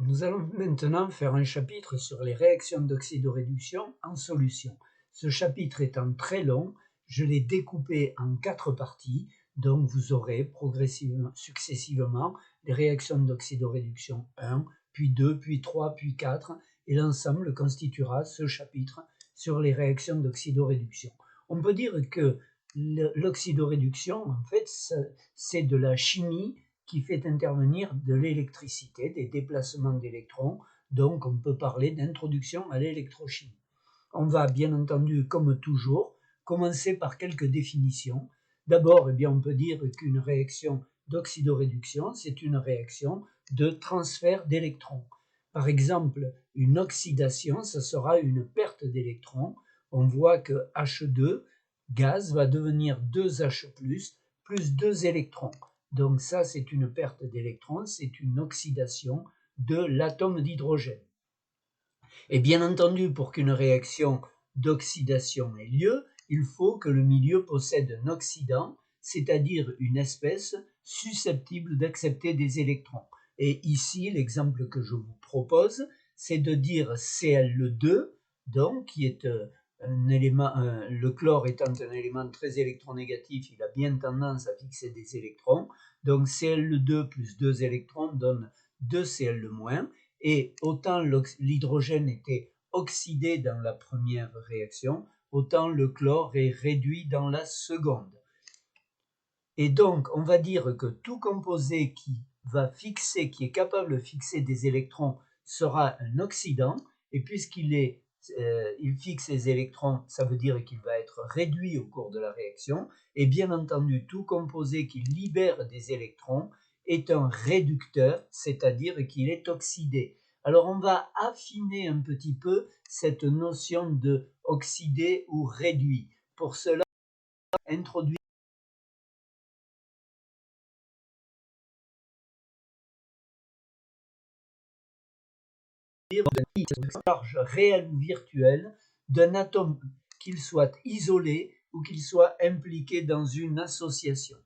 Nous allons maintenant faire un chapitre sur les réactions d'oxydoréduction en solution. Ce chapitre étant très long, je l'ai découpé en 4 parties, donc vous aurez progressivement, successivement les réactions d'oxydoréduction 1, puis 2, puis 3, puis 4, et l'ensemble constituera ce chapitre sur les réactions d'oxydoréduction. On peut dire que l'oxydoréduction, en fait, c'est de la chimie qui fait intervenir de l'électricité, des déplacements d'électrons, donc on peut parler d'introduction à l'électrochimie. On va bien entendu, comme toujours, commencer par quelques définitions. D'abord, on peut dire qu'une réaction d'oxydoréduction, c'est une réaction de transfert d'électrons. Par exemple, une oxydation, ce sera une perte d'électrons. On voit que H2, gaz, va devenir 2H+, plus 2 électrons. Donc ça, c'est une perte d'électrons, c'est une oxydation de l'atome d'hydrogène. Et bien entendu, pour qu'une réaction d'oxydation ait lieu, il faut que le milieu possède un oxydant, c'est-à-dire une espèce susceptible d'accepter des électrons. Et ici, l'exemple que je vous propose, c'est de dire Cl2, donc qui est un élément, le chlore étant un élément très électronégatif, il a bien tendance à fixer des électrons. Donc Cl2 plus 2 électrons donne 2 Cl-, et autant l'hydrogène était oxydé dans la première réaction, autant le chlore est réduit dans la seconde. Et donc, on va dire que tout composé qui est capable de fixer des électrons sera un oxydant, et puisqu'il il fixe les électrons, ça veut dire qu'il va être réduit au cours de la réaction, et bien entendu, tout composé qui libère des électrons est un réducteur, c'est-à-dire qu'il est oxydé. Alors on va affiner un petit peu cette notion de oxydé ou réduit. Pour cela, introduire une charge réelle ou virtuelle d'un atome, qu'il soit isolé ou qu'il soit impliqué dans une association.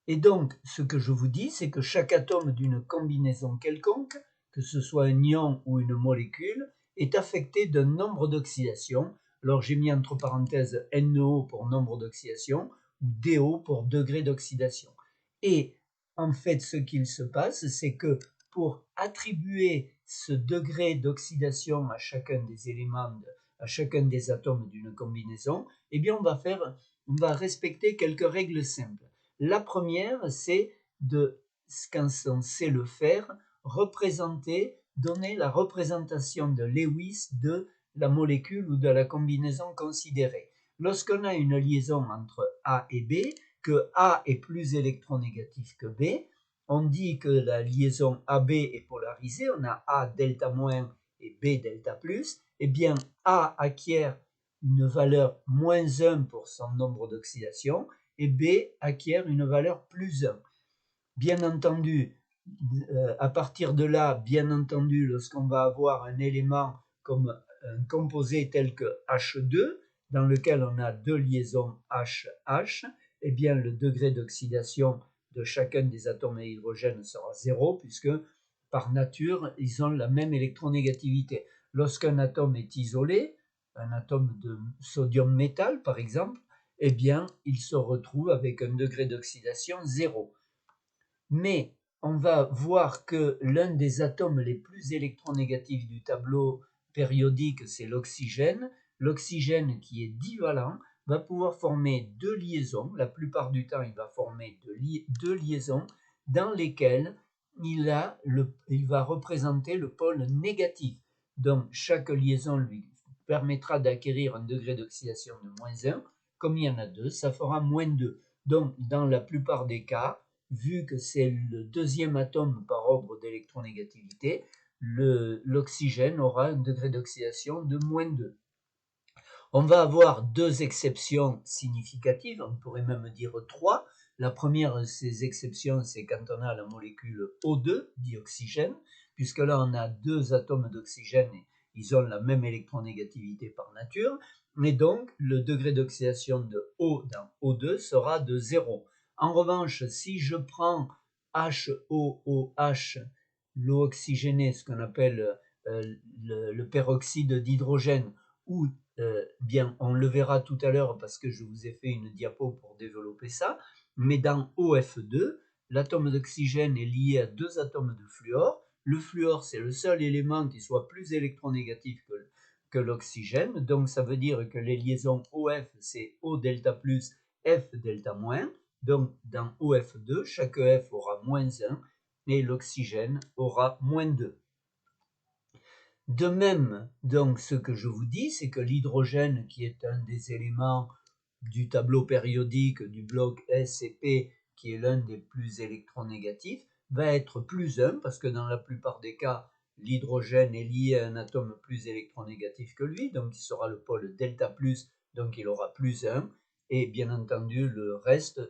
Et donc, ce que je vous dis, c'est que chaque atome d'une combinaison quelconque, que ce soit un ion ou une molécule, est affecté d'un nombre d'oxydation. Alors j'ai mis entre parenthèses NO pour nombre d'oxydation ou DO pour degré d'oxydation. Et en fait, ce qu'il se passe, c'est que pour attribuer ce degré d'oxydation à chacun des éléments, à chacun des atomes d'une combinaison, on va respecter quelques règles simples. La première, c'est de, quand on sait le faire, donner la représentation de Lewis de la molécule ou de la combinaison considérée. Lorsqu'on a une liaison entre A et B, que A est plus électronégatif que B, on dit que la liaison AB est polarisée, on a A delta- et B delta+, A acquiert une valeur -1 pour son nombre d'oxydation, et B acquiert une valeur +1. Bien entendu, à partir de là, bien entendu, lorsqu'on va avoir un élément comme un composé tel que H2, dans lequel on a deux liaisons HH, le degré d'oxydation de chacun des atomes à hydrogène sera 0, puisque par nature, ils ont la même électronégativité. Lorsqu'un atome est isolé, un atome de sodium métal par exemple, il se retrouve avec un degré d'oxydation 0. Mais on va voir que l'un des atomes les plus électronégatifs du tableau périodique, c'est l'oxygène. L'oxygène qui est divalent va pouvoir former deux liaisons. La plupart du temps, il va former deux liaisons dans lesquelles il va représenter le pôle négatif. Donc, chaque liaison lui permettra d'acquérir un degré d'oxydation de -1. Comme il y en a deux, ça fera -2. Donc, dans la plupart des cas, vu que c'est le deuxième atome par ordre d'électronégativité, l'oxygène aura un degré d'oxydation de -2. On va avoir deux exceptions significatives, on pourrait même dire 3. La première de ces exceptions, c'est quand on a la molécule O2, dioxygène, puisque là on a deux atomes d'oxygène et ils ont la même électronégativité par nature, mais donc le degré d'oxydation de O dans O2 sera de 0. En revanche, si je prends HOOH, l'eau oxygénée, ce qu'on appelle le peroxyde d'hydrogène, ou bien on le verra tout à l'heure parce que je vous ai fait une diapo pour développer ça, mais dans OF2, l'atome d'oxygène est lié à deux atomes de fluor. Le fluor, c'est le seul élément qui soit plus électronégatif que l'oxygène, donc ça veut dire que les liaisons OF, c'est O delta plus, F delta moins. Donc dans OF2, chaque F aura moins 1 et l'oxygène aura moins 2. De même, donc, ce que je vous dis, c'est que l'hydrogène, qui est un des éléments du tableau périodique du bloc S et P, qui est l'un des plus électronégatifs, va être plus 1, parce que dans la plupart des cas, l'hydrogène est lié à un atome plus électronégatif que lui, donc il sera le pôle delta+, donc il aura plus 1, et bien entendu, le reste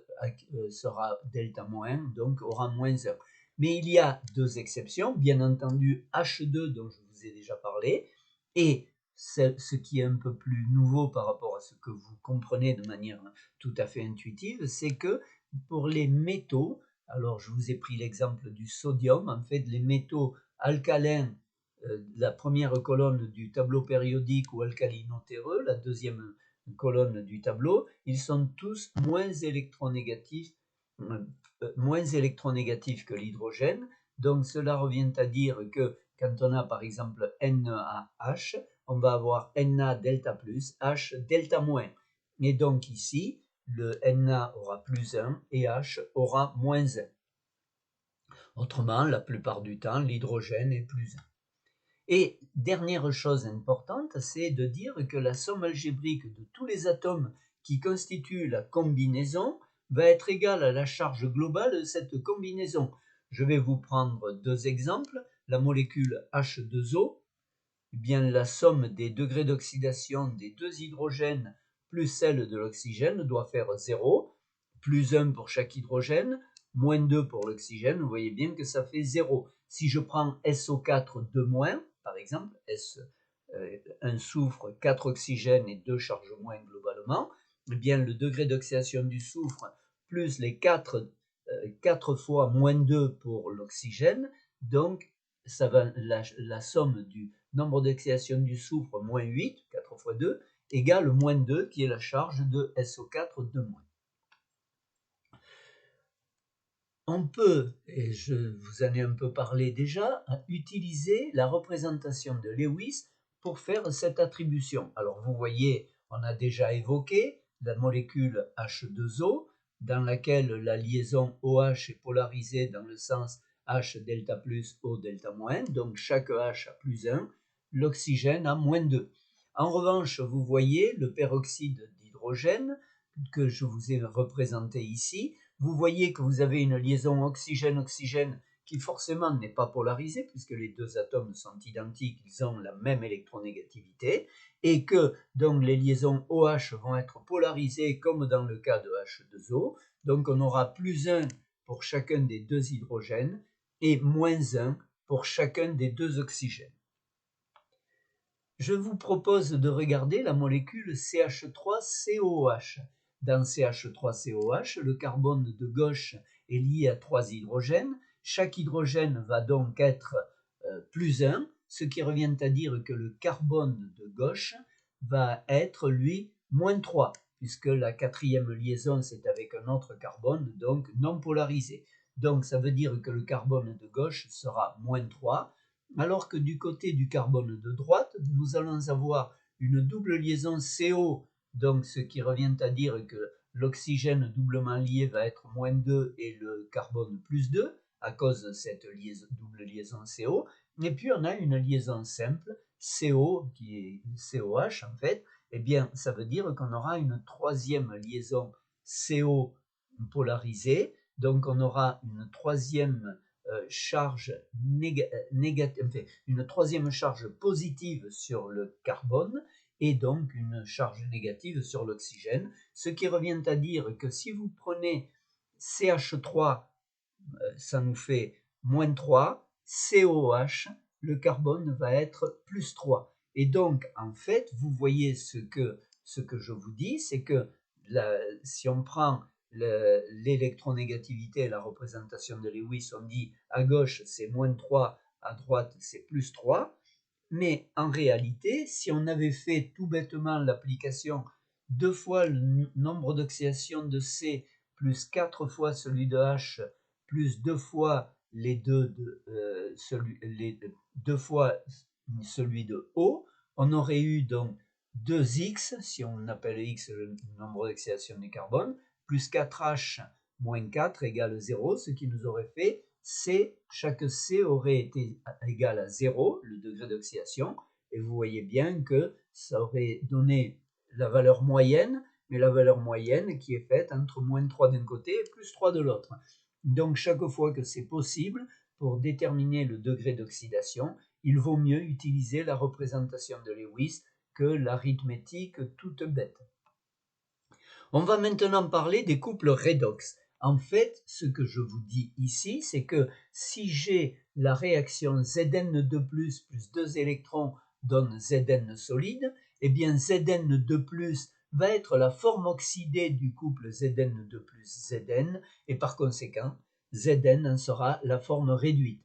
sera delta-, donc aura moins 1. Mais il y a deux exceptions, bien entendu H2 dont je vous ai déjà parlé, et ce qui est un peu plus nouveau par rapport à ce que vous comprenez de manière tout à fait intuitive, c'est que pour les métaux, alors je vous ai pris l'exemple du sodium, en fait les métaux alcalins, la première colonne du tableau périodique ou alcalinotéreux, la deuxième colonne du tableau, ils sont tous moins électronégatifs que l'hydrogène. Donc cela revient à dire que quand on a par exemple NaH, on va avoir Na delta plus, H delta moins. Et donc ici, le Na aura plus 1 et H aura moins 1. Autrement, la plupart du temps, l'hydrogène est plus 1. Et dernière chose importante, c'est de dire que la somme algébrique de tous les atomes qui constituent la combinaison va être égale à la charge globale de cette combinaison. Je vais vous prendre deux exemples. La molécule H2O, eh bien la somme des degrés d'oxydation des deux hydrogènes plus celle de l'oxygène doit faire 0, plus 1 pour chaque hydrogène, moins 2 pour l'oxygène. Vous voyez bien que ça fait 0. Si je prends SO4 2-, par exemple, un soufre, 4 oxygènes et 2 charges moins globalement, eh bien le degré d'oxydation du soufre plus les 4 fois moins 2 pour l'oxygène, donc ça va, la somme du nombre d'oxydation du soufre moins 8, 4 fois 2, égale moins 2 qui est la charge de SO4 2-. On peut, et je vous en ai un peu parlé déjà, utiliser la représentation de Lewis pour faire cette attribution. Alors vous voyez, on a déjà évoqué la molécule H2O, dans laquelle la liaison OH est polarisée dans le sens H delta plus, O delta moins, donc chaque H a plus 1, l'oxygène a moins 2. En revanche, vous voyez le peroxyde d'hydrogène que je vous ai représenté ici. Vous voyez que vous avez une liaison oxygène-oxygène qui forcément n'est pas polarisée puisque les deux atomes sont identiques, ils ont la même électronégativité, et que donc les liaisons OH vont être polarisées comme dans le cas de H2O, donc on aura plus 1 pour chacun des deux hydrogènes et moins 1 pour chacun des deux oxygènes. Je vous propose de regarder la molécule CH3COOH. Dans CH3COH, le carbone de gauche est lié à 3 hydrogènes. Chaque hydrogène va donc être plus 1, ce qui revient à dire que le carbone de gauche va être, lui, moins 3, puisque la quatrième liaison, c'est avec un autre carbone, donc non polarisé. Donc ça veut dire que le carbone de gauche sera moins 3, alors que du côté du carbone de droite, nous allons avoir une double liaison CO, donc ce qui revient à dire que l'oxygène doublement lié va être moins 2 et le carbone plus 2 à cause de cette double liaison CO. Et puis on a une liaison simple, CO, qui est COH en fait. Eh bien, ça veut dire qu'on aura une troisième liaison CO polarisée, donc on aura une troisième charge négative, enfin, une troisième charge positive sur le carbone et donc une charge négative sur l'oxygène, ce qui revient à dire que si vous prenez CH3, ça nous fait moins 3, COH, le carbone va être plus 3. Et donc, en fait, vous voyez ce que je vous dis, c'est que si on prend l'électronégativité et la représentation de Lewis, on dit à gauche c'est moins 3, à droite c'est plus 3. Mais en réalité, si on avait fait tout bêtement l'application 2 fois le nombre d'oxydations de C plus 4 fois celui de H plus 2 fois les deux fois celui de O, on aurait eu donc 2X, si on appelle X le nombre d'oxydation du carbone, plus 4H moins 4 égale 0, ce qui nous aurait fait chaque C aurait été égal à 0, le degré d'oxydation, et vous voyez bien que ça aurait donné la valeur moyenne, mais la valeur moyenne qui est faite entre moins 3 d'un côté et plus 3 de l'autre. Donc chaque fois que c'est possible, pour déterminer le degré d'oxydation, il vaut mieux utiliser la représentation de Lewis que l'arithmétique toute bête. On va maintenant parler des couples redox. En fait, ce que je vous dis ici, c'est que si j'ai la réaction Zn2+, plus 2 électrons donne Zn solide, eh bien Zn2+, va être la forme oxydée du couple Zn2 plus Zn, et par conséquent, Zn en sera la forme réduite.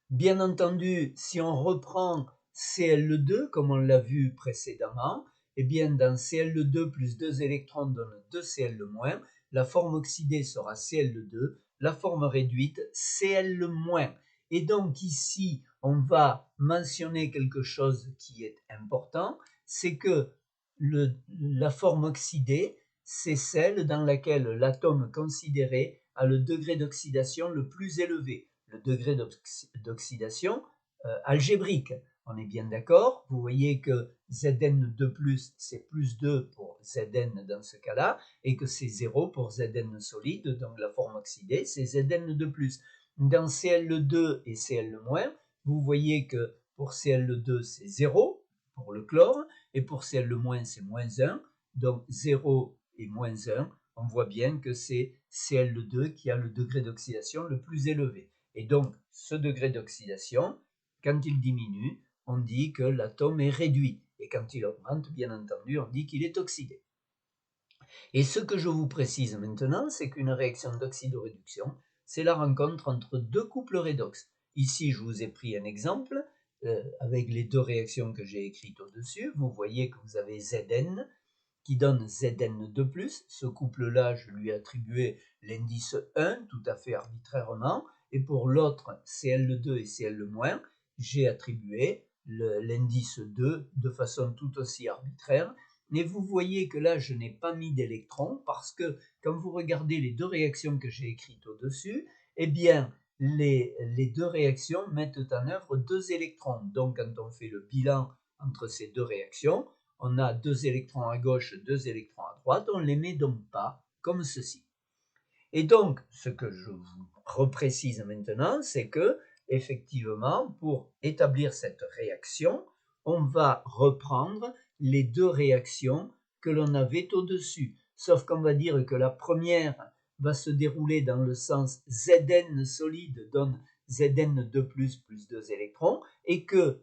Bien entendu, si on reprend Cl2, comme on l'a vu précédemment, eh bien dans Cl2 plus 2 électrons donne 2 Cl-, la forme oxydée sera Cl2, la forme réduite Cl-. Et donc ici, on va mentionner quelque chose qui est important, c'est que la forme oxydée, c'est celle dans laquelle l'atome considéré a le degré d'oxydation le plus élevé, le degré d'oxydation algébrique. On est bien d'accord, vous voyez que Zn2+, c'est plus 2 pour Zn dans ce cas-là, et que c'est 0 pour Zn solide, donc la forme oxydée, c'est Zn2+. Dans Cl2 et Cl-, vous voyez que pour Cl2, c'est 0 pour le chlore, et pour Cl-, c'est moins 1, donc 0 et moins 1, on voit bien que c'est Cl2 qui a le degré d'oxydation le plus élevé. Et donc, ce degré d'oxydation, quand il diminue, on dit que l'atome est réduit. Et quand il augmente, bien entendu, on dit qu'il est oxydé. Et ce que je vous précise maintenant, c'est qu'une réaction d'oxydoréduction, c'est la rencontre entre deux couples redox. Ici, je vous ai pris un exemple avec les deux réactions que j'ai écrites au-dessus. Vous voyez que vous avez Zn qui donne Zn2+. Ce couple-là, je lui ai attribué l'indice 1 tout à fait arbitrairement. Et pour l'autre, Cl2 et Cl-, j'ai attribué l'indice 2 de façon tout aussi arbitraire. Mais vous voyez que là, je n'ai pas mis d'électrons parce que quand vous regardez les deux réactions que j'ai écrites au-dessus, eh bien, les deux réactions mettent en œuvre 2 électrons. Donc, quand on fait le bilan entre ces deux réactions, on a 2 électrons à gauche, 2 électrons à droite, on ne les met donc pas comme ceci. Et donc, ce que je vous reprécise maintenant, c'est que, effectivement, pour établir cette réaction, on va reprendre les deux réactions que l'on avait au-dessus. Sauf qu'on va dire que la première va se dérouler dans le sens Zn solide donne Zn2+, plus 2 électrons, et que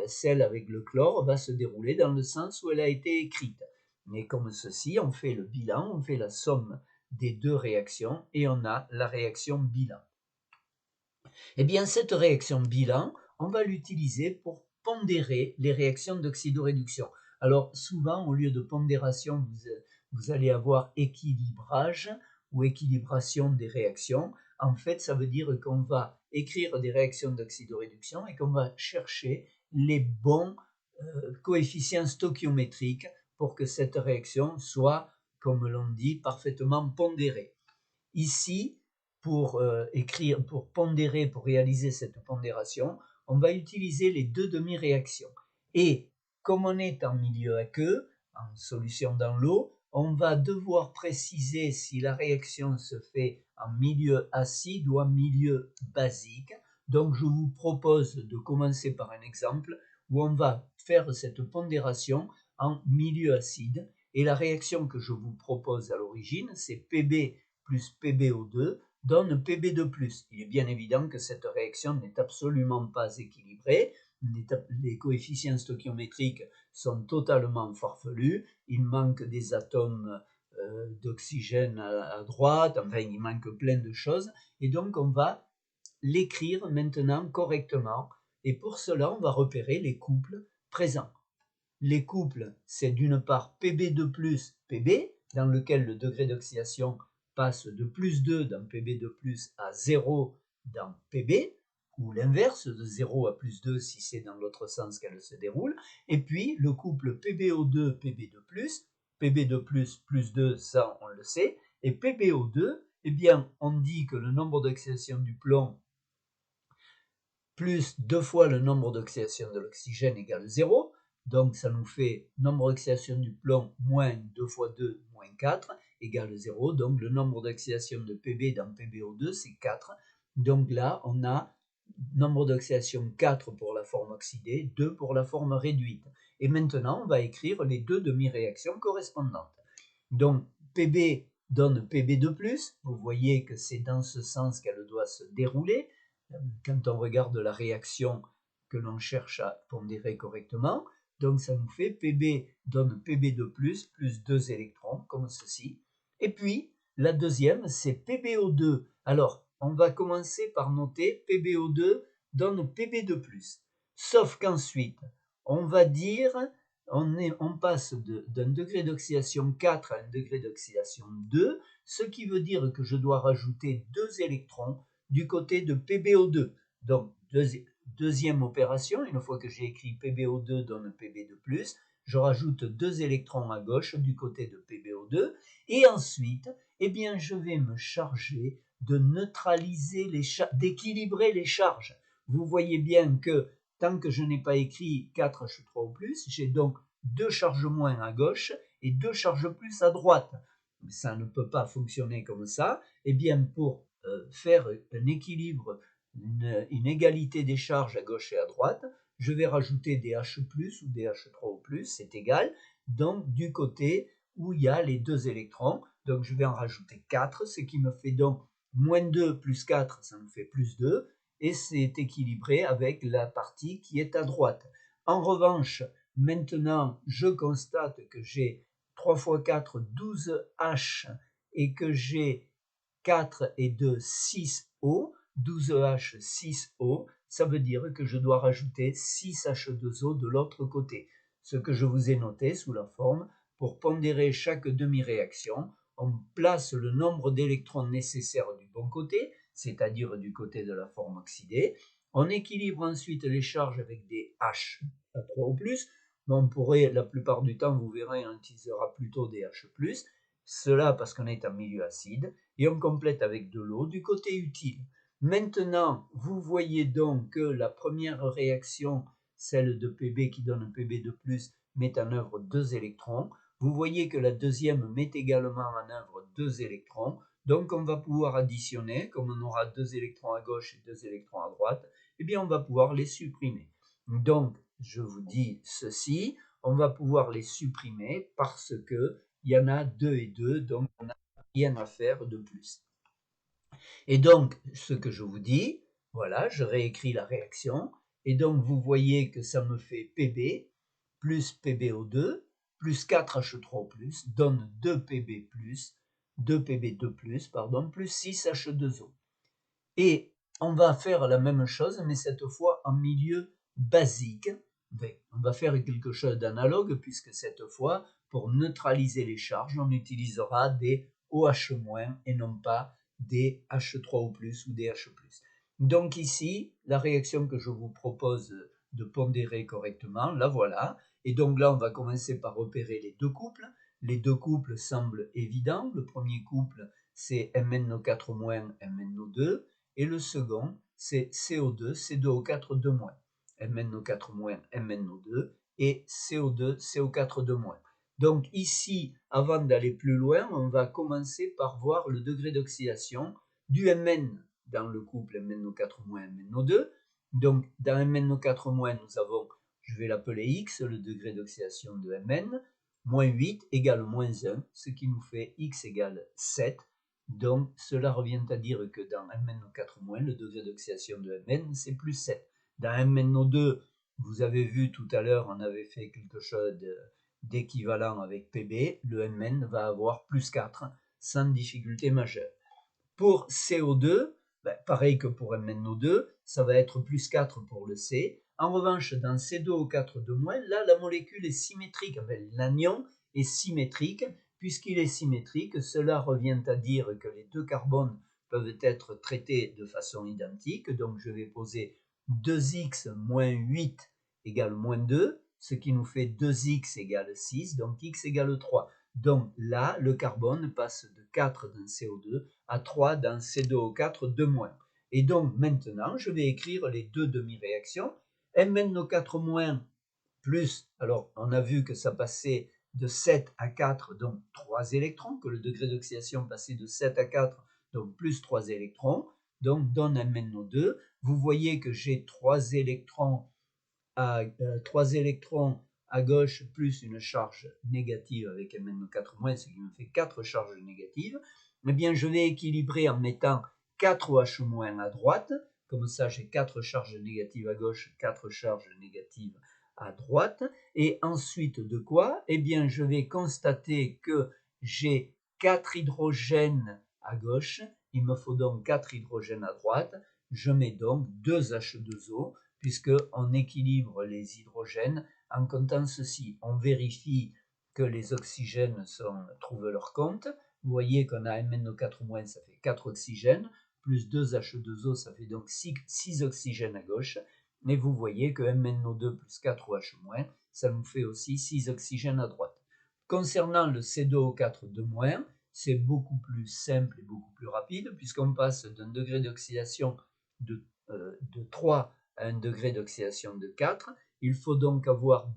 celle avec le chlore va se dérouler dans le sens où elle a été écrite. Mais comme ceci, on fait le bilan, on fait la somme des deux réactions et on a la réaction bilan. Eh bien, cette réaction bilan, on va l'utiliser pour pondérer les réactions d'oxydoréduction. Alors, souvent, au lieu de pondération, vous allez avoir équilibrage ou équilibration des réactions. En fait, ça veut dire qu'on va écrire des réactions d'oxydoréduction et qu'on va chercher les bons coefficients stoichiométriques pour que cette réaction soit, comme l'on dit, parfaitement pondérée. Ici, pour pondérer, pour réaliser cette pondération, on va utiliser les deux demi-réactions. Et comme on est en milieu aqueux, en solution dans l'eau, on va devoir préciser si la réaction se fait en milieu acide ou en milieu basique. Donc je vous propose de commencer par un exemple où on va faire cette pondération en milieu acide. Et la réaction que je vous propose à l'origine, c'est Pb plus PbO2 donne Pb2+. Il est bien évident que cette réaction n'est absolument pas équilibrée. Les coefficients stoichiométriques sont totalement farfelus. Il manque des atomes d'oxygène à droite, enfin il manque plein de choses, et donc on va l'écrire maintenant correctement, et pour cela on va repérer les couples présents. Les couples, c'est d'une part Pb2 plus Pb, dans lequel le degré d'oxydation passe de plus 2 dans Pb2 plus à 0 dans Pb, ou l'inverse, de 0 à plus 2 si c'est dans l'autre sens qu'elle se déroule, et puis le couple PbO2, Pb2 plus, Pb2 plus 2, ça on le sait, et PbO2, eh bien on dit que le nombre d'oxydation du plomb plus 2 fois le nombre d'oxydation de l'oxygène égale 0, donc ça nous fait nombre d'oxydation du plomb moins 2 fois 2 moins 4 égale 0, donc le nombre d'oxydation de Pb dans PbO2 c'est 4, donc là on a nombre d'oxydation 4 pour la forme oxydée, 2 pour la forme réduite. Et maintenant on va écrire les deux demi-réactions correspondantes. Donc Pb donne Pb2+, vous voyez que c'est dans ce sens qu'elle doit se dérouler, quand on regarde la réaction que l'on cherche à pondérer correctement. Donc ça nous fait Pb donne Pb2+, plus 2 électrons, comme ceci. Et puis, la deuxième, c'est PbO2. Alors, on va commencer par noter PbO2 donne Pb2+. Sauf qu'ensuite, on va dire, on passe d'un degré d'oxydation 4 à un degré d'oxydation 2, ce qui veut dire que je dois rajouter 2 électrons du côté de PbO2. Donc, deuxième opération, une fois que j'ai écrit PbO2 donne Pb2+, je rajoute 2 électrons à gauche du côté de PbO2, et ensuite, eh bien, je vais me charger de neutraliser d'équilibrer les charges. Vous voyez bien que tant que je n'ai pas écrit 4H3 ou plus, j'ai donc 2 charges moins à gauche et 2 charges plus à droite. Ça ne peut pas fonctionner comme ça. Eh bien, pour faire un équilibre, une égalité des charges à gauche et à droite, je vais rajouter des H+, ou des H3 ou plus, c'est égal, donc du côté où il y a les 2 électrons, donc je vais en rajouter 4, ce qui me fait donc moins 2 plus 4, ça me fait plus 2, et c'est équilibré avec la partie qui est à droite. En revanche, maintenant, je constate que j'ai 3 fois 4, 12 H, et que j'ai 4 et 2, 6 O, 12H, 6 O, ça veut dire que je dois rajouter 6 H2O de l'autre côté. Ce que je vous ai noté sous la forme, pour pondérer chaque demi-réaction, on place le nombre d'électrons nécessaires du bon côté, c'est-à-dire du côté de la forme oxydée. On équilibre ensuite les charges avec des H à 3 ou plus, mais on pourrait, la plupart du temps, vous verrez, on utilisera plutôt des H+, cela parce qu'on est en milieu acide, et on complète avec de l'eau du côté utile. Maintenant, vous voyez donc que la première réaction, celle de Pb qui donne Pb2+, met en œuvre 2 électrons. Vous voyez que la deuxième met également en œuvre 2 électrons. Donc on va pouvoir additionner, comme on aura 2 électrons à gauche et 2 électrons à droite, eh bien on va pouvoir les supprimer. Donc je vous dis ceci, on va pouvoir les supprimer parce que il y en a 2 et 2, donc on n'a rien à faire de plus. Et donc, ce que je vous dis, voilà, je réécris la réaction, et donc vous voyez que ça me fait Pb plus PbO2 plus 4H3O+, donne 2Pb+, 2Pb2+, pardon, plus 6H2O. Et on va faire la même chose, mais cette fois en milieu basique. On va faire quelque chose d'analogue, puisque cette fois, pour neutraliser les charges, on utilisera des OH- et non pas des H3O+, ou des H+. Donc ici, la réaction que je vous propose de pondérer correctement, la voilà. Et donc là, on va commencer par repérer les deux couples. Les deux couples semblent évidents. Le premier couple, c'est MnO4-, MnO2. Et le second, c'est CO2, C2O4, 2-. MnO4-, MnO2 et CO2, CO4, 2-. Donc ici, avant d'aller plus loin, on va commencer par voir le degré d'oxydation du Mn dans le couple MnO4-, MnO2. Donc dans MnO4-, nous avons, je vais l'appeler X, le degré d'oxydation de Mn, moins 8 égale moins 1, ce qui nous fait X égale 7. Donc cela revient à dire que dans MnO4-, le degré d'oxydation de Mn, c'est plus 7. Dans MnO2, vous avez vu tout à l'heure, on avait fait quelque chose d'équivalent avec Pb, le Mn va avoir plus 4 sans difficulté majeure. Pour CO2, pareil que pour MnO2, ça va être plus 4 pour le C. En revanche, dans C2O4-, là, la molécule est symétrique, l'anion est symétrique. Puisqu'il est symétrique, cela revient à dire que les deux carbones peuvent être traités de façon identique. Donc, je vais poser 2x moins 8 égale moins 2, ce qui nous fait 2x égale 6, donc x égale 3. Donc là, le carbone passe de 4 dans CO2 à 3 dans C2O4-. Et donc maintenant, je vais écrire les deux demi-réactions. MnO4- plus, alors on a vu que ça passait de 7 à 4, donc 3 électrons, que le degré d'oxydation passait de 7 à 4, donc plus 3 électrons, donc donne MnO2. Vous voyez que j'ai 3 électrons à gauche plus une charge négative avec MnO4-, ce qui me fait 4 charges négatives. Eh bien, je vais équilibrer en mettant 4OH- à droite. Comme ça, j'ai 4 charges négatives à gauche, 4 charges négatives à droite. Et ensuite de quoi? Eh bien, je vais constater que j'ai 4 hydrogènes à gauche. Il me faut donc 4 hydrogènes à droite. Je mets donc 2 H2O, puisqu'on équilibre les hydrogènes en comptant ceci. On vérifie que les oxygènes trouvent leur compte. Vous voyez qu'on a MnO4-, ça fait 4 oxygènes, plus 2 H2O, ça fait donc 6 oxygènes à gauche. Et vous voyez que MnO2 plus 4OH-, ça nous fait aussi 6 oxygènes à droite. Concernant le C2O4-, c'est beaucoup plus simple et beaucoup plus rapide, puisqu'on passe d'un degré d'oxydation de 3 à un degré d'oxydation de 4. Il faut donc avoir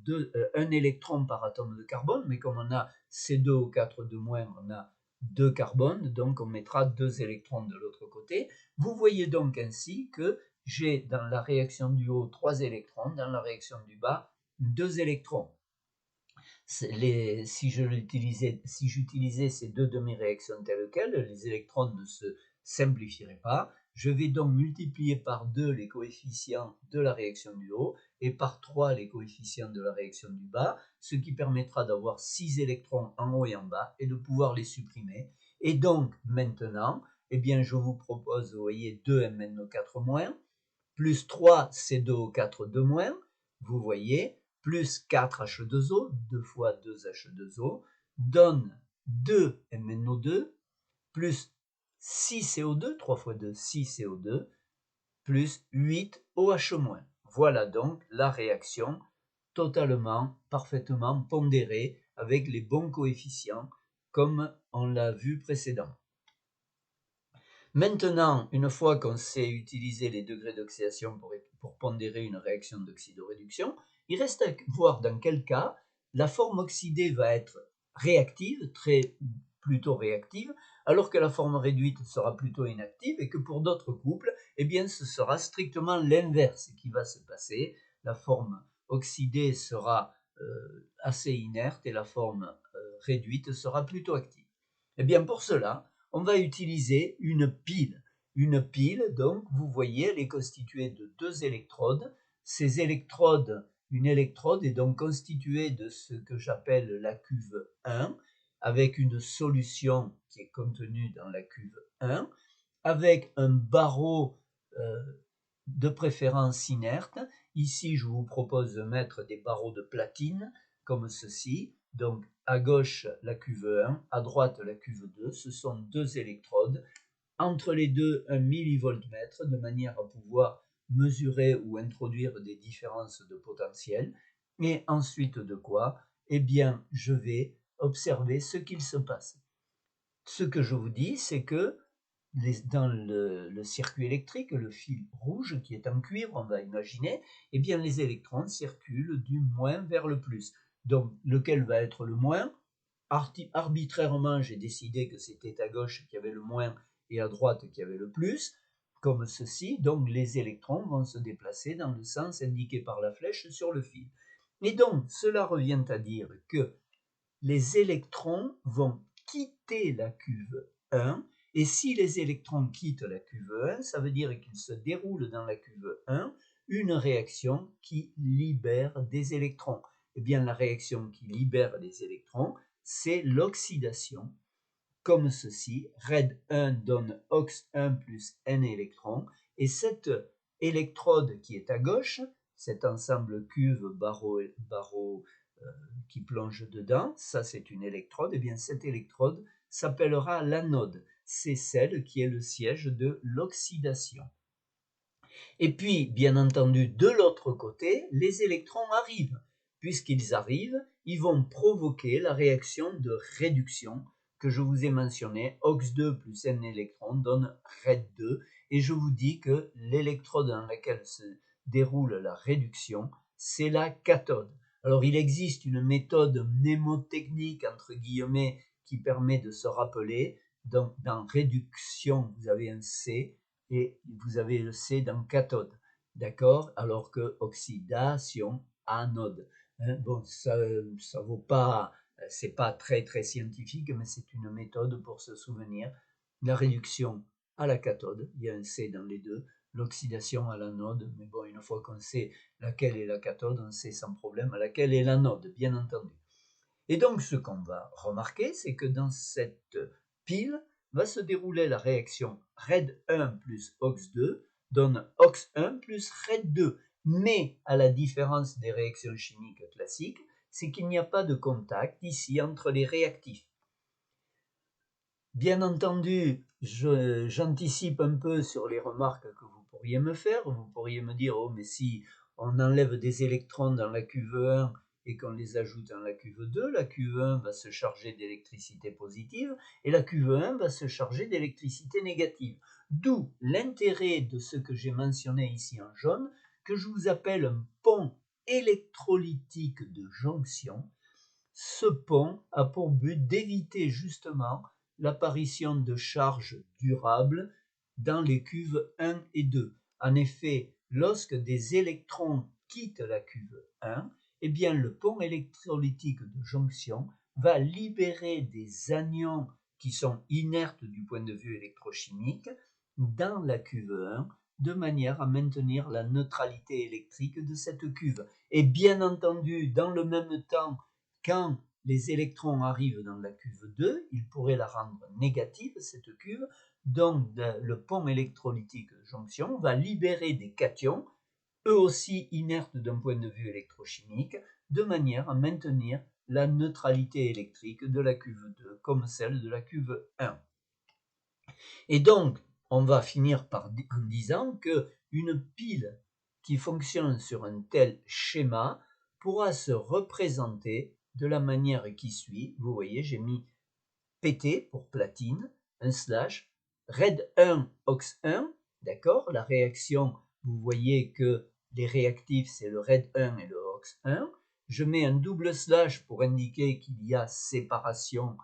un électron par atome de carbone, mais comme on a C2O4-, on a 2 carbones, donc on mettra 2 électrons de l'autre côté. Vous voyez donc ainsi que j'ai dans la réaction du haut 3 électrons, dans la réaction du bas 2 électrons. Si j'utilisais ces deux demi-réactions telles quelles, les électrons ne se simplifieraient pas. Je vais donc multiplier par 2 les coefficients de la réaction du haut et par 3 les coefficients de la réaction du bas, ce qui permettra d'avoir 6 électrons en haut et en bas et de pouvoir les supprimer. Et donc maintenant, eh bien, je vous propose, vous voyez, 2 MnO4- plus 3 C2O4-, vous voyez, plus 4 H2O, 2 fois 2 H2O, donne 2 MnO2, plus 6 CO2, 3 fois 2, 6 CO2, plus 8 OH-. Voilà donc la réaction totalement, parfaitement pondérée avec les bons coefficients, comme on l'a vu précédemment. Maintenant, une fois qu'on sait utiliser les degrés d'oxydation pour pondérer une réaction d'oxydoréduction, il reste à voir dans quel cas la forme oxydée va être réactive, plutôt réactive, alors que la forme réduite sera plutôt inactive et que pour d'autres couples, eh bien, ce sera strictement l'inverse qui va se passer. La forme oxydée sera assez inerte et la forme réduite sera plutôt active. Eh bien, pour cela, on va utiliser une pile. Une pile, donc, vous voyez, elle est constituée de 2 électrodes. Ces électrodes, une électrode est donc constituée de ce que j'appelle la cuve 1, avec une solution qui est contenue dans la cuve 1, avec un barreau de préférence inerte. Ici, je vous propose de mettre des barreaux de platine, comme ceci. Donc, à gauche, la cuve 1, à droite, la cuve 2. Ce sont 2 électrodes. Entre les deux, un millivoltmètre, de manière à pouvoir mesurer ou introduire des différences de potentiel. Et ensuite de quoi? Eh bien, je vais observer ce qu'il se passe. Ce que je vous dis, c'est que dans le circuit électrique, le fil rouge qui est en cuivre, on va imaginer, eh bien les électrons circulent du moins vers le plus. Donc, lequel va être le moins? Arbitrairement, j'ai décidé que c'était à gauche qu'il y avait le moins et à droite qu'il y avait le plus, comme ceci. Donc, les électrons vont se déplacer dans le sens indiqué par la flèche sur le fil. Et donc, cela revient à dire que les électrons vont quitter la cuve 1, et si les électrons quittent la cuve 1, ça veut dire qu'il se déroule dans la cuve 1 une réaction qui libère des électrons. eh bien la réaction qui libère les électrons, c'est l'oxydation, comme ceci. Red1 donne OX1 plus N électrons, et cette électrode qui est à gauche, cet ensemble cuve barreau qui plonge dedans, ça c'est une électrode, et bien cette électrode s'appellera l'anode. C'est celle qui est le siège de l'oxydation. Et puis, bien entendu, de l'autre côté, les électrons arrivent. Puisqu'ils arrivent, ils vont provoquer la réaction de réduction que je vous ai mentionnée. OX2 plus N électrons donne Red2. Et je vous dis que l'électrode dans laquelle se déroule la réduction, c'est la cathode. Alors, il existe une méthode mnémotechnique, entre guillemets, qui permet de se rappeler. Donc, dans réduction, vous avez un C, et vous avez le C dans cathode, d'accord? Alors que oxydation, anode. Bon, ça vaut pas, c'est pas très scientifique, mais c'est une méthode pour se souvenir. La réduction à la cathode, il y a un C dans les deux, l'oxydation à l'anode, mais bon, une fois qu'on sait laquelle est la cathode, on sait sans problème à laquelle est l'anode, bien entendu. Et donc, ce qu'on va remarquer, c'est que dans cette pile va se dérouler la réaction Red1 plus OX2 donne OX1 plus Red2. Mais, à la différence des réactions chimiques classiques, c'est qu'il n'y a pas de contact ici entre les réactifs. Bien entendu, j'anticipe un peu sur les remarques que vous pourriez me faire. Vous pourriez me dire, oh, mais si on enlève des électrons dans la cuve 1 et qu'on les ajoute dans la cuve 2, la cuve 1 va se charger d'électricité positive et la cuve 1 va se charger d'électricité négative. D'où l'intérêt de ce que j'ai mentionné ici en jaune, que je vous appelle un pont électrolytique de jonction. Ce pont a pour but d'éviter justement l'apparition de charges durables dans les cuves 1 et 2. En effet, lorsque des électrons quittent la cuve 1, eh bien le pont électrolytique de jonction va libérer des anions qui sont inertes du point de vue électrochimique dans la cuve 1 de manière à maintenir la neutralité électrique de cette cuve. Et bien entendu, dans le même temps, quand les électrons arrivent dans la cuve 2, ils pourraient la rendre négative, cette cuve, donc le pont électrolytique de jonction va libérer des cations, eux aussi inertes d'un point de vue électrochimique, de manière à maintenir la neutralité électrique de la cuve 2 comme celle de la cuve 1. Et donc, on va finir en disant qu'une pile qui fonctionne sur un tel schéma pourra se représenter de la manière qui suit. Vous voyez, j'ai mis PT pour platine, un slash, Red1, OX1, d'accord? La réaction, vous voyez que les réactifs, c'est le Red1 et le OX1. Je mets un double slash pour indiquer qu'il y a séparation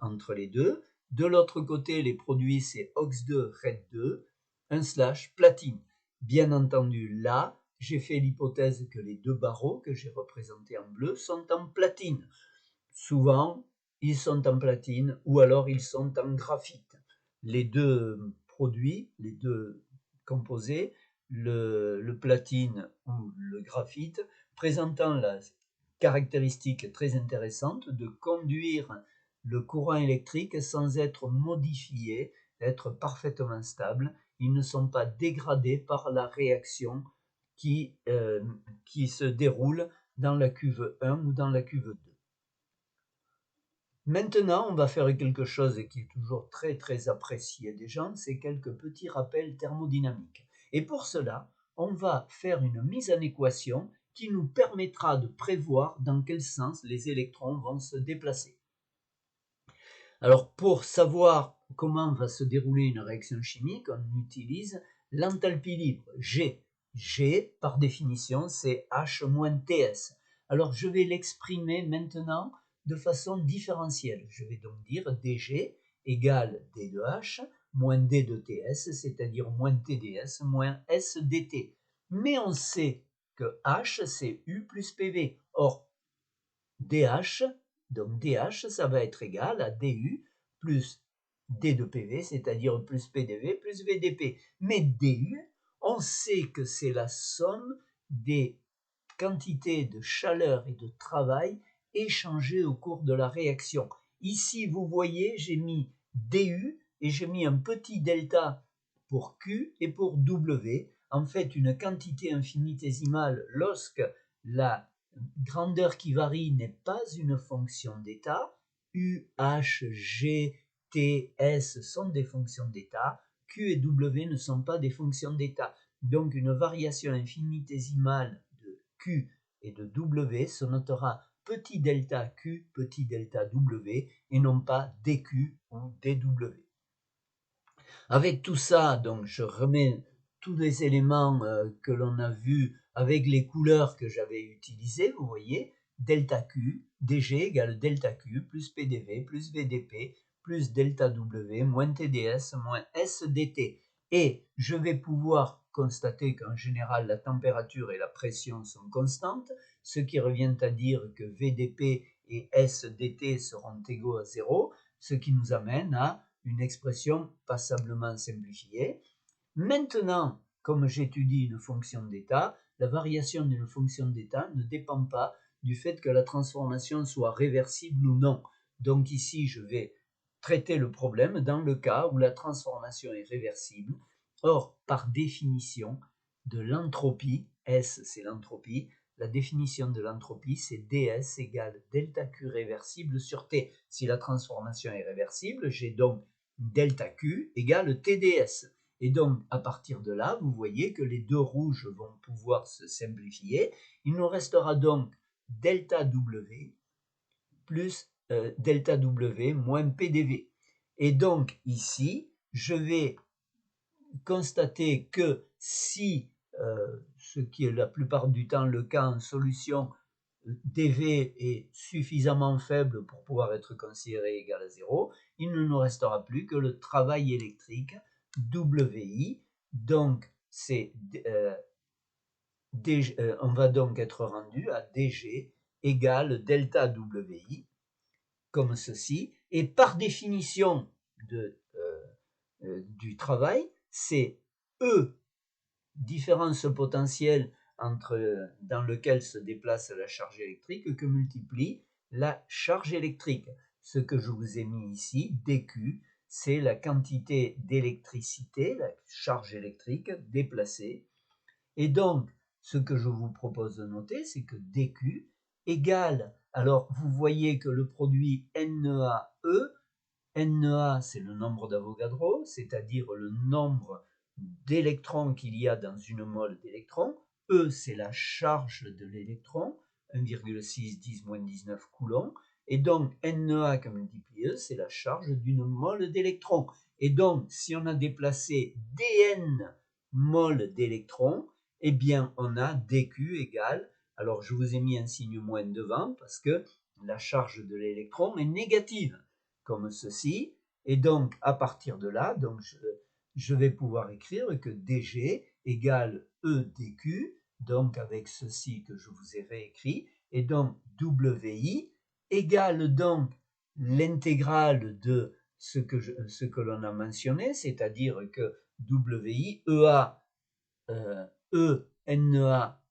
entre les deux. De l'autre côté, les produits, c'est OX2, Red2, un slash, platine. Bien entendu, là, j'ai fait l'hypothèse que les deux barreaux que j'ai représentés en bleu sont en platine. Souvent, ils sont en platine ou alors ils sont en graphite. Les deux produits, les deux composés, le platine ou le graphite, présentant la caractéristique très intéressante de conduire le courant électrique sans être modifié, être parfaitement stable. Ils ne sont pas dégradés par la réaction qui se déroule dans la cuve 1 ou dans la cuve 2. Maintenant, on va faire quelque chose qui est toujours très apprécié des gens, c'est quelques petits rappels thermodynamiques. Et pour cela, on va faire une mise en équation qui nous permettra de prévoir dans quel sens les électrons vont se déplacer. Alors, pour savoir comment va se dérouler une réaction chimique, on utilise l'enthalpie libre, G. G, par définition, c'est H moins TS. Alors, je vais l'exprimer maintenant de façon différentielle. Je vais donc dire dG égale D de H moins D de TS, c'est-à-dire moins TdS moins S dt. Mais on sait que H, c'est U plus PV. Or, dH, donc dH, ça va être égal à du plus d de PV, c'est-à-dire plus PdV plus VdP. Mais du, on sait que c'est la somme des quantité de chaleur et de travail échangés au cours de la réaction. Ici, vous voyez, j'ai mis DU et j'ai mis un petit delta pour Q et pour W. En fait, une quantité infinitésimale lorsque la grandeur qui varie n'est pas une fonction d'état. U, H, G, T, S sont des fonctions d'état. Q et W ne sont pas des fonctions d'état. Donc une variation infinitésimale de Q et de W se notera petit delta Q, petit delta W et non pas dQ ou dW. Avec tout ça, donc je remets tous les éléments que l'on a vus avec les couleurs que j'avais utilisées, vous voyez, delta Q, dG égale delta Q plus PDV plus VDP plus delta W moins TDS moins SDT. Et je vais pouvoir constater qu'en général la température et la pression sont constantes, ce qui revient à dire que VDP et SDT seront égaux à 0, ce qui nous amène à une expression passablement simplifiée. Maintenant, comme j'étudie une fonction d'état, la variation d'une fonction d'état ne dépend pas du fait que la transformation soit réversible ou non. Donc ici, je vais traiter le problème dans le cas où la transformation est réversible. Or, par définition de l'entropie, S c'est l'entropie, la définition de l'entropie c'est ds égale delta Q réversible sur T. Si la transformation est réversible, j'ai donc delta Q égale TDS. Et donc, à partir de là, vous voyez que les deux rouges vont pouvoir se simplifier. Il nous restera donc delta W plus delta W moins PDV. Et donc, ici, je vais constater que si, ce qui est la plupart du temps le cas en solution, dV est suffisamment faible pour pouvoir être considéré égal à 0, il ne nous restera plus que le travail électrique WI. Donc, on va donc être rendu à DG égale delta WI, comme ceci. Et par définition du travail, c'est E, différence potentielle dans lequel se déplace la charge électrique, que multiplie la charge électrique. Ce que je vous ai mis ici, dQ, c'est la quantité d'électricité, la charge électrique déplacée. Et donc, ce que je vous propose de noter, c'est que dQ égale, alors vous voyez que le produit NEA-E, NEA c'est le nombre d'Avogadro, c'est-à-dire le nombre d'électrons qu'il y a dans une mole d'électrons. E, c'est la charge de l'électron, 1,6 10-19 coulombs. Et donc, NEA comme multiplie E, c'est la charge d'une mole d'électrons. Et donc, si on a déplacé dN mol d'électrons, eh bien, on a dQ égale, alors je vous ai mis un signe moins devant parce que la charge de l'électron est négative, comme ceci. Et donc, à partir de là, donc je vais pouvoir écrire que dG égale E dQ, donc avec ceci que je vous ai réécrit, et donc WI égale donc l'intégrale de ce que l'on a mentionné, c'est-à-dire que WI, EA, NEA,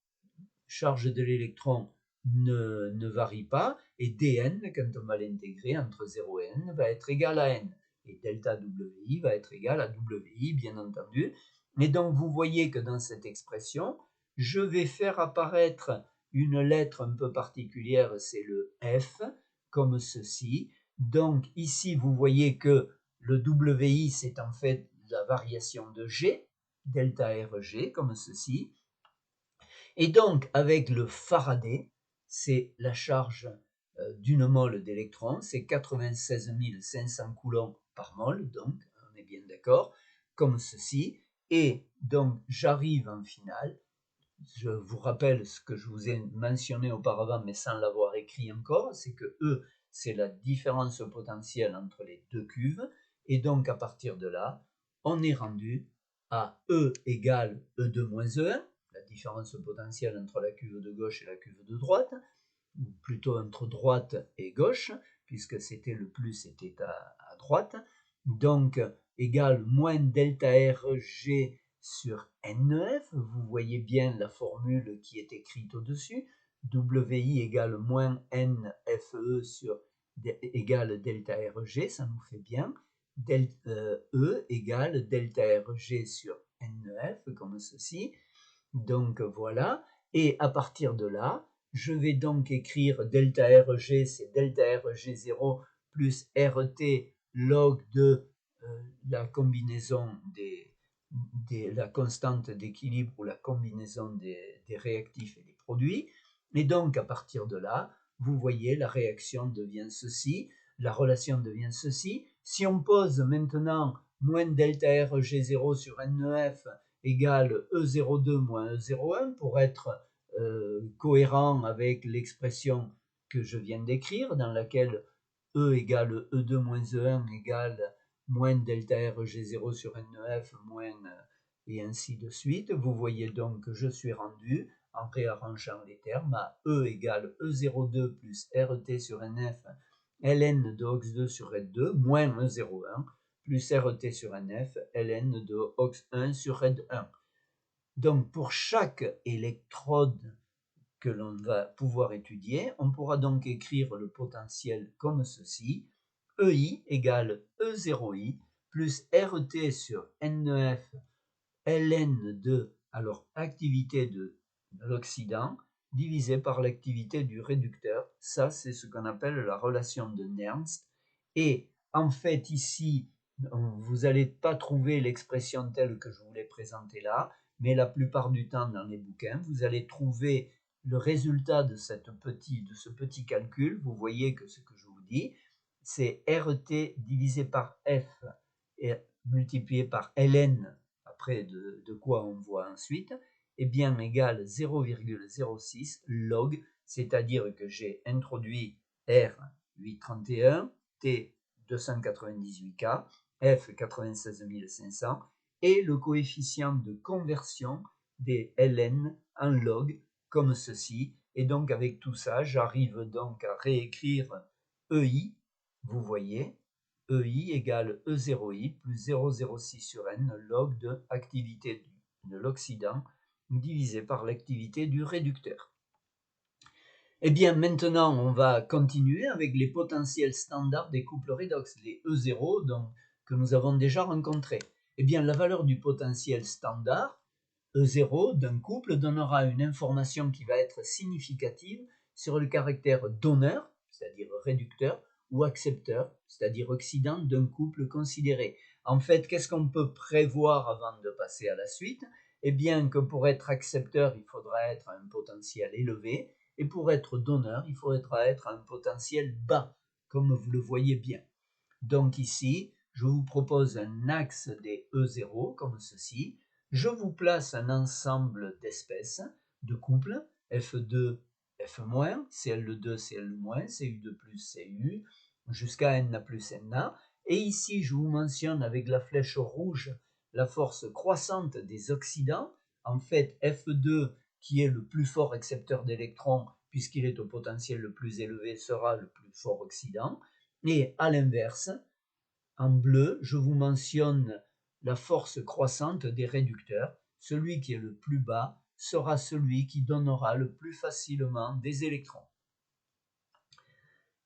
charge de l'électron, ne varie pas, et dN, quand on va l'intégrer entre 0 et n, va être égal à n. Et delta WI va être égal à WI, bien entendu. Et donc, vous voyez que dans cette expression, je vais faire apparaître une lettre un peu particulière, c'est le F, comme ceci. Donc, ici, vous voyez que le WI, c'est en fait la variation de G, delta RG, comme ceci. Et donc, avec le Faraday, c'est la charge d'une mole d'électrons, c'est 96 500 coulombs par mole, donc on est bien d'accord, comme ceci. Et donc, j'arrive en finale. Je vous rappelle ce que je vous ai mentionné auparavant, mais sans l'avoir écrit encore, c'est que E, c'est la différence potentielle entre les deux cuves. Et donc, à partir de là, on est rendu à E égale E2 moins E1, la différence potentielle entre la cuve de gauche et la cuve de droite, ou plutôt entre droite et gauche, puisque c'était le plus était à droite. Donc, égale moins delta RG sur Nef. Vous voyez bien la formule qui est écrite au-dessus. WI égale moins NFE sur égale delta RG, ça nous fait bien. E égale delta RG sur Nef, comme ceci. Donc voilà, et à partir de là, je vais donc écrire delta RG, c'est delta RG0 plus RT log de la combinaison la constante d'équilibre ou la combinaison des réactifs et des produits. Et donc à partir de là, vous voyez, la réaction devient ceci, la relation devient ceci. Si on pose maintenant moins delta RG0 sur Nef égale E02 moins E01 pour être cohérent avec l'expression que je viens d'écrire, dans laquelle E égale E2 moins E1 égale moins delta RG0 sur Nef moins et ainsi de suite. Vous voyez donc que je suis rendu, en réarrangeant les termes, à E égale E02 plus RT sur Nf ln de OX2 sur RED2 moins E01 plus RT sur Nf ln de OX1 sur RED1. Donc pour chaque électrode que l'on va pouvoir étudier, on pourra donc écrire le potentiel comme ceci: EI égale E0I plus RT sur Nef ln de, alors activité de l'oxydant, divisé par l'activité du réducteur. Ça, c'est ce qu'on appelle la relation de Nernst. Et en fait, ici, vous n'allez pas trouver l'expression telle que je vous l'ai présentée là, mais la plupart du temps dans les bouquins, vous allez trouver le résultat de ce petit calcul. Vous voyez que ce que je vous dis, c'est RT divisé par F et multiplié par ln, après de quoi on voit ensuite, est bien égal 0,06 log, c'est-à-dire que j'ai introduit R 831, T 298K, F 96500 et le coefficient de conversion des ln en log comme ceci. Et donc avec tout ça, j'arrive donc à réécrire EI, vous voyez, EI égale E0I plus 0,06 sur N log de activité de l'oxydant divisé par l'activité du réducteur. Et bien maintenant, on va continuer avec les potentiels standards des couples redox, les E0 que nous avons déjà rencontrés. Et bien la valeur du potentiel standard, E0 d'un couple, donnera une information qui va être significative sur le caractère donneur, c'est-à-dire réducteur, ou accepteur, c'est-à-dire oxydant d'un couple considéré. En fait, qu'est-ce qu'on peut prévoir avant de passer à la suite? Eh bien que pour être accepteur, il faudra être à un potentiel élevé, et pour être donneur, il faudra être à un potentiel bas, comme vous le voyez bien. Donc ici, je vous propose un axe des E0, comme ceci. Je vous place un ensemble d'espèces, de couples, F2, F-, Cl2, Cl-, Cu2+, Cu, jusqu'à Na plus Na. Et ici, je vous mentionne avec la flèche rouge la force croissante des oxydants. En fait, F2, qui est le plus fort accepteur d'électrons, puisqu'il est au potentiel le plus élevé, sera le plus fort oxydant. Et à l'inverse, en bleu, je vous mentionne la force croissante des réducteurs. Celui qui est le plus bas sera celui qui donnera le plus facilement des électrons.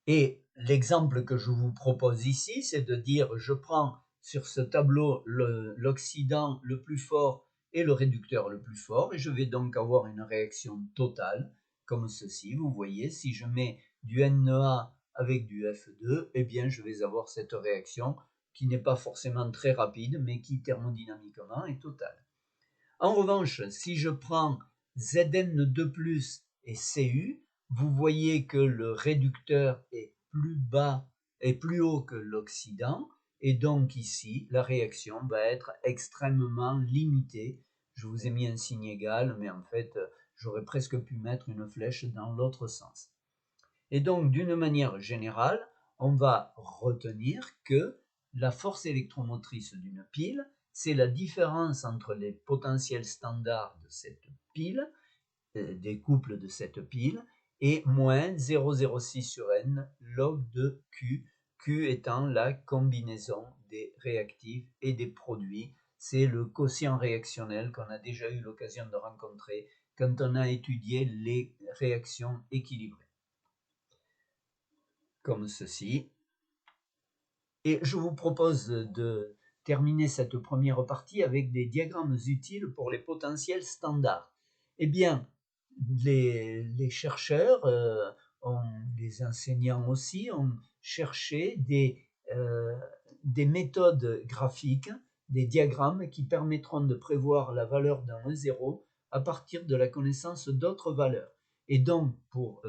Et l'exemple que je vous propose ici, c'est de dire, je prends sur ce tableau l'oxydant le plus fort et le réducteur le plus fort, et je vais donc avoir une réaction totale, comme ceci. Vous voyez, si je mets du Na avec du F2, eh bien je vais avoir cette réaction qui n'est pas forcément très rapide, mais qui thermodynamiquement est totale. En revanche, si je prends Zn2+, et Cu, vous voyez que le réducteur est plus bas et plus haut que l'oxydant, et donc ici, la réaction va être extrêmement limitée. Je vous ai mis un signe égal, mais en fait, j'aurais presque pu mettre une flèche dans l'autre sens. Et donc, d'une manière générale, on va retenir que la force électromotrice d'une pile, c'est la différence entre les potentiels standards de cette pile, des couples de cette pile, et moins 0,06 sur N log de Q, Q étant la combinaison des réactifs et des produits c'est le quotient réactionnel qu'on a déjà eu l'occasion de rencontrer quand on a étudié les réactions équilibrées. Comme ceci. Et je vous propose de terminer cette première partie avec des diagrammes utiles pour les potentiels standards. Eh bien, les chercheurs, les enseignants aussi, ont cherché des méthodes graphiques, des diagrammes qui permettront de prévoir la valeur d'un E0 à partir de la connaissance d'autres valeurs. Et donc, pour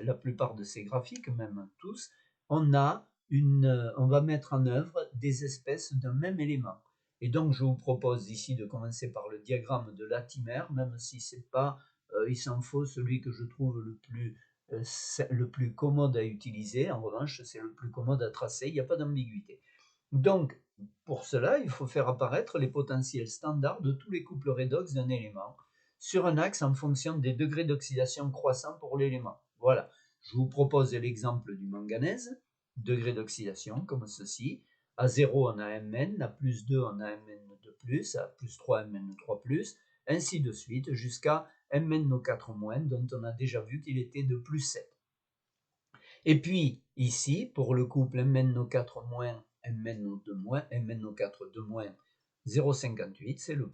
la plupart de ces graphiques, même tous, on va mettre en œuvre des espèces d'un même élément. Et donc, je vous propose ici de commencer par le diagramme de Latimer, même si c'est pas, il s'en faut, celui que je trouve le plus commode à utiliser. En revanche, c'est le plus commode à tracer, il n'y a pas d'ambiguïté. Donc, pour cela, il faut faire apparaître les potentiels standards de tous les couples redox d'un élément sur un axe en fonction des degrés d'oxydation croissants pour l'élément. Voilà, je vous propose l'exemple du manganèse, degré d'oxydation comme ceci. À 0, on a Mn, à plus 2, on a Mn2+, à plus 3, Mn3+, ainsi de suite, jusqu'à MnO4-, dont on a déjà vu qu'il était de plus 7. Et puis, ici, pour le couple MnO4-, MnO2-, MnO4-2-, 0,58, c'est le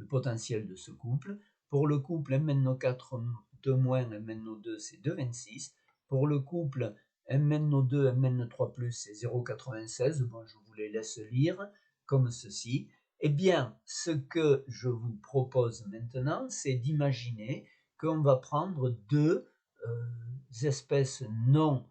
potentiel de ce couple. Pour le couple MnO4-2-, MnO2, c'est 2,26. Pour le couple MnO2, Mn3+, c'est 0,96. Bon, je vous les laisse lire comme ceci. Eh bien, ce que je vous propose maintenant, c'est d'imaginer qu'on va prendre deux espèces non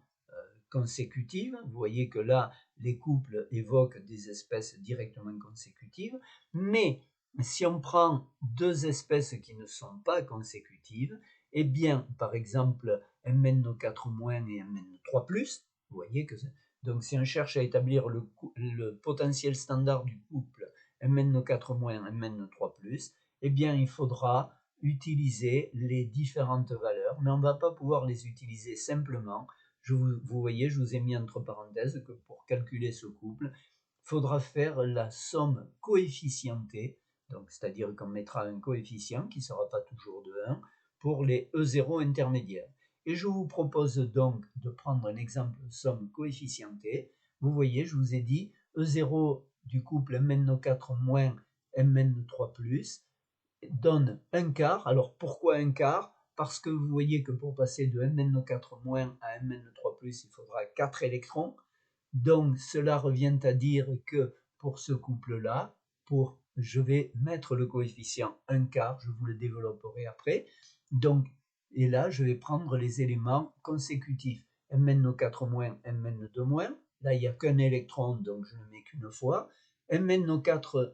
consécutives. Vous voyez que là, les couples évoquent des espèces directement consécutives, mais si on prend deux espèces qui ne sont pas consécutives, eh bien, par exemple, MnO4- et Mn3+, vous voyez que donc si on cherche à établir le potentiel standard du couple MnO4- et Mn3+, eh bien, il faudra utiliser les différentes valeurs, mais on ne va pas pouvoir les utiliser simplement. Vous voyez, je vous ai mis entre parenthèses que pour calculer ce couple, il faudra faire la somme coefficientée, donc c'est-à-dire qu'on mettra un coefficient qui ne sera pas toujours de 1 pour les E0 intermédiaires. Et je vous propose donc de prendre un exemple de somme coefficientée. Vous voyez, je vous ai dit E0 du couple MnO4- Mn3+, donne un quart. Alors pourquoi un quart? Parce que vous voyez que pour passer de MnO4- à Mn3+, il faudra 4 électrons. Donc cela revient à dire que pour ce couple-là, je vais mettre le coefficient un quart, je vous le développerai après. Donc, et là, je vais prendre les éléments consécutifs. MnO4-, Mn2-. Là, il n'y a qu'un électron, donc je ne le mets qu'une fois. MnO4,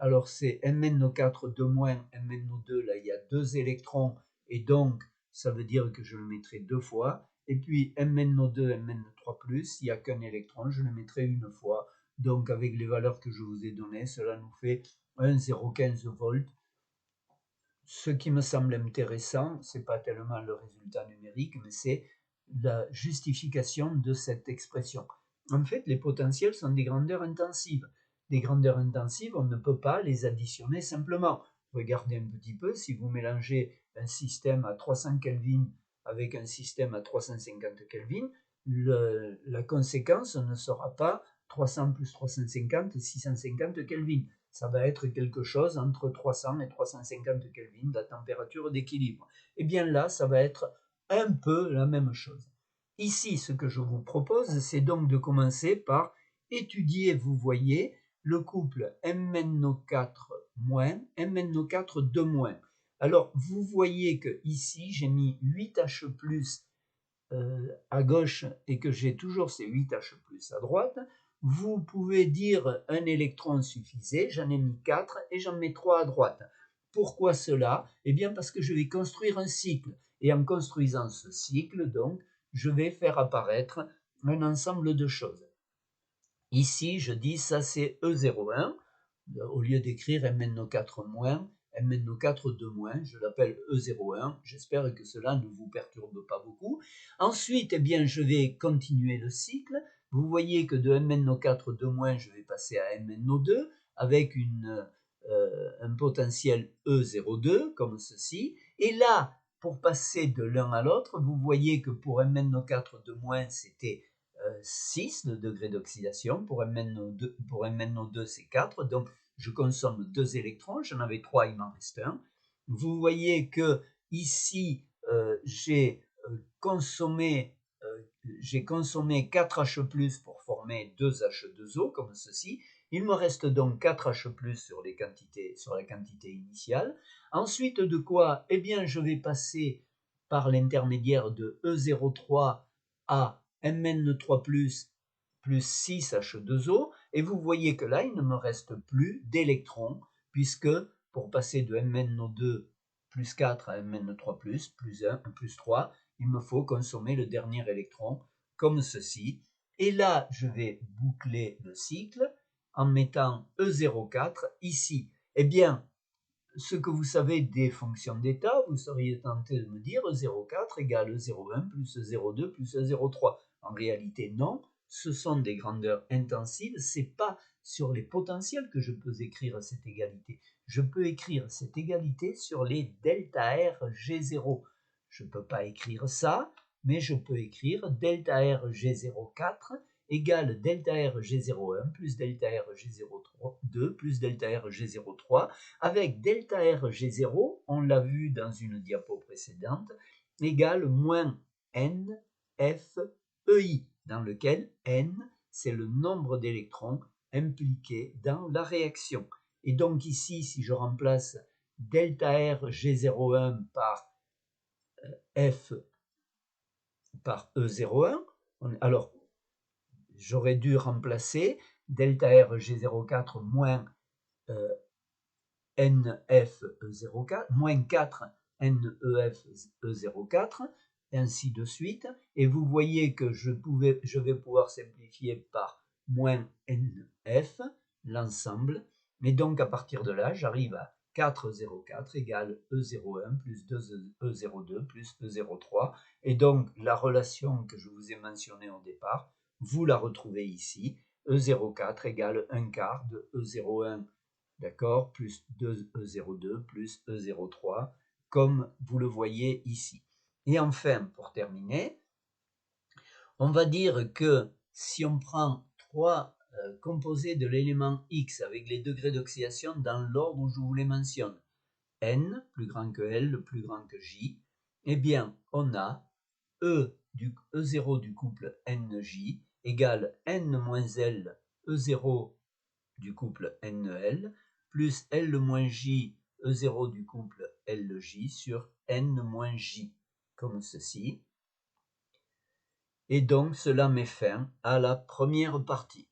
alors c'est MnO4-2-, MnO2, là, il y a 2 électrons, et donc, ça veut dire que je le mettrai 2 fois. Et puis MnO2, Mn3+, il n'y a qu'un électron, je le mettrai une fois. Donc avec les valeurs que je vous ai données, cela nous fait 1,015 volts. Ce qui me semble intéressant, ce n'est pas tellement le résultat numérique, mais c'est la justification de cette expression. En fait, les potentiels sont des grandeurs intensives. Des grandeurs intensives, on ne peut pas les additionner simplement. Regardez un petit peu, si vous mélangez un système à 300 Kelvin avec un système à 350 Kelvin, la conséquence ne sera pas 300 plus 350, 650 Kelvin. Ça va être quelque chose entre 300 et 350 Kelvin, la température d'équilibre. Et bien là, ça va être un peu la même chose. Ici, ce que je vous propose, c'est donc de commencer par étudier, vous voyez, le couple MnO4-, MnO4-2-. Alors, vous voyez que ici, j'ai mis 8H+, à gauche et que j'ai toujours ces 8H+ à droite. Vous pouvez dire un électron suffisait, j'en ai mis 4 et j'en mets 3 à droite. Pourquoi cela? Eh bien parce que je vais construire un cycle. Et en construisant ce cycle, donc, je vais faire apparaître un ensemble de choses. Ici, je dis ça c'est E01, au lieu d'écrire MnO4-, MnO4-2-, je l'appelle E01. J'espère que cela ne vous perturbe pas beaucoup. Ensuite, eh bien, je vais continuer le cycle. Vous voyez que de MnO4-2-, je vais passer à MnO2. avec un potentiel E02 comme ceci. Et là, pour passer de l'un à l'autre, vous voyez que pour MnO4 de moins, c'était 6 le degré d'oxydation. Pour MnO2 c'est 4. Donc, je consomme 2 électrons. J'en avais 3, il m'en reste 1. Vous voyez que ici, j'ai consommé 4H+, pour former 2H2O, comme ceci. Il me reste donc 4H+, sur la quantité initiale. Ensuite de quoi, eh bien, je vais passer par l'intermédiaire de E03 à Mn3+, plus 6H2O, et vous voyez que là, il ne me reste plus d'électrons, puisque pour passer de MnO2 plus 4 à Mn3+, plus 1, plus 3, il me faut consommer le dernier électron, comme ceci. Et là, je vais boucler le cycle en mettant E04 ici. Eh bien, ce que vous savez des fonctions d'état, vous seriez tenté de me dire E04 égale E01 plus E02 plus E03. En réalité, non, ce sont des grandeurs intensives, c'est pas sur les potentiels que je peux écrire cette égalité. Je peux écrire cette égalité sur les delta R G0. Je ne peux pas écrire ça, mais je peux écrire delta R G04 égale delta R G01 plus delta R G02 plus delta R G03 avec delta R G0, on l'a vu dans une diapo précédente, égale moins N F EI, dans lequel N, c'est le nombre d'électrons impliqués dans la réaction. Et donc ici, si je remplace delta R G01 par F par E01, alors j'aurais dû remplacer delta R G04 moins NFE04, moins 4 NEFE04, et ainsi de suite. Et vous voyez que je vais pouvoir simplifier par moins NF, l'ensemble. Et donc, à partir de là, j'arrive à 4,04 égale E01 plus 2E02 plus E03. Et donc, la relation que je vous ai mentionnée au départ, vous la retrouvez ici. E04 égale 1 quart de E01, d'accord, plus 2E02 plus E03, comme vous le voyez ici. Et enfin, pour terminer, on va dire que si on prend trois composés de l'élément X avec les degrés d'oxydation dans l'ordre où je vous les mentionne, N plus grand que L, plus grand que J, eh bien, on a E0 du couple NJ égale N moins L E0 du couple NL plus L moins J E0 du couple LJ sur N moins J, comme ceci. Et donc, cela met fin à la première partie.